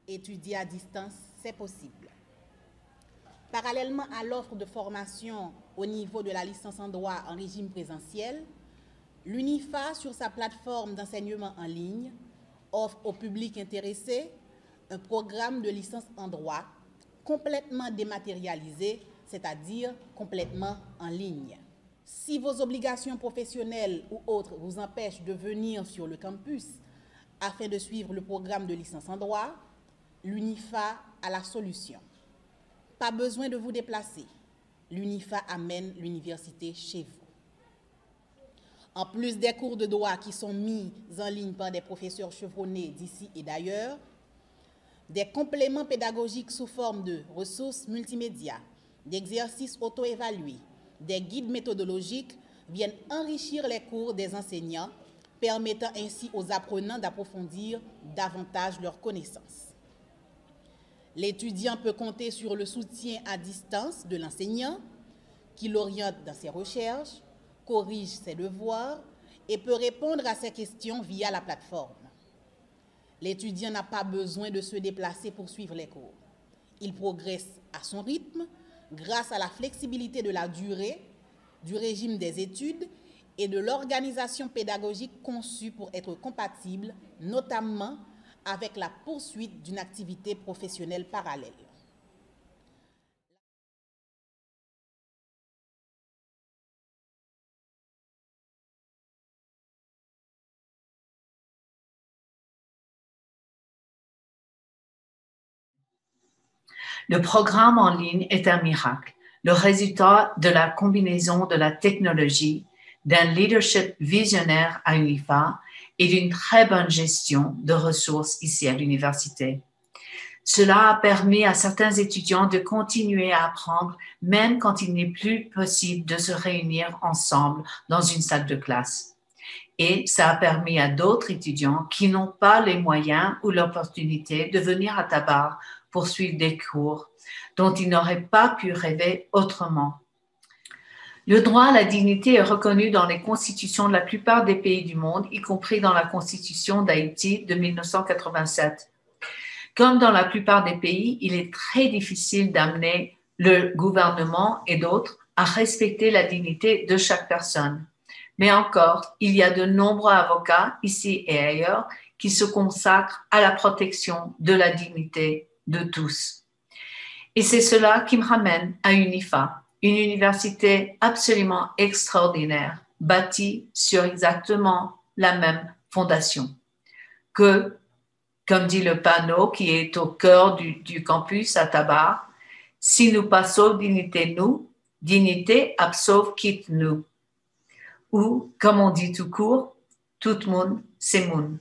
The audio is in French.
Étudier à distance, c'est possible. Parallèlement à l'offre de formation au niveau de la licence en droit en régime présentiel, l'UNIFA, sur sa plateforme d'enseignement en ligne, offre au public intéressé un programme de licence en droit complètement dématérialisé, c'est-à-dire complètement en ligne. Si vos obligations professionnelles ou autres vous empêchent de venir sur le campus afin de suivre le programme de licence en droit, l'UNIFA a la solution. Pas besoin de vous déplacer. L'UNIFA amène l'université chez vous. En plus des cours de droit qui sont mis en ligne par des professeurs chevronnés d'ici et d'ailleurs, des compléments pédagogiques sous forme de ressources multimédia, d'exercices auto-évalués, des guides méthodologiques viennent enrichir les cours des enseignants, permettant ainsi aux apprenants d'approfondir davantage leurs connaissances. L'étudiant peut compter sur le soutien à distance de l'enseignant, qui l'oriente dans ses recherches, corrige ses devoirs et peut répondre à ses questions via la plateforme. L'étudiant n'a pas besoin de se déplacer pour suivre les cours. Il progresse à son rythme grâce à la flexibilité de la durée, du régime des études et de l'organisation pédagogique conçue pour être compatible, notamment avec la poursuite d'une activité professionnelle parallèle. Le programme en ligne est un miracle, le résultat de la combinaison de la technologie, d'un leadership visionnaire à UNIFA et d'une très bonne gestion de ressources ici à l'université. Cela a permis à certains étudiants de continuer à apprendre même quand il n'est plus possible de se réunir ensemble dans une salle de classe. Et ça a permis à d'autres étudiants qui n'ont pas les moyens ou l'opportunité de venir à Tabar pour suivre des cours dont ils n'auraient pas pu rêver autrement. Le droit à la dignité est reconnu dans les constitutions de la plupart des pays du monde, y compris dans la constitution d'Haïti de 1987. Comme dans la plupart des pays, il est très difficile d'amener le gouvernement et d'autres à respecter la dignité de chaque personne. Mais encore, il y a de nombreux avocats ici et ailleurs qui se consacrent à la protection de la dignité de tous. Et c'est cela qui me ramène à UNIFA, une université absolument extraordinaire, bâtie sur exactement la même fondation que, comme dit le panneau qui est au cœur du campus à Tabar, si nous pas sauve dignité nous, dignité absauve quitte nous. Ou, comme on dit tout court, tout le monde c'est moun.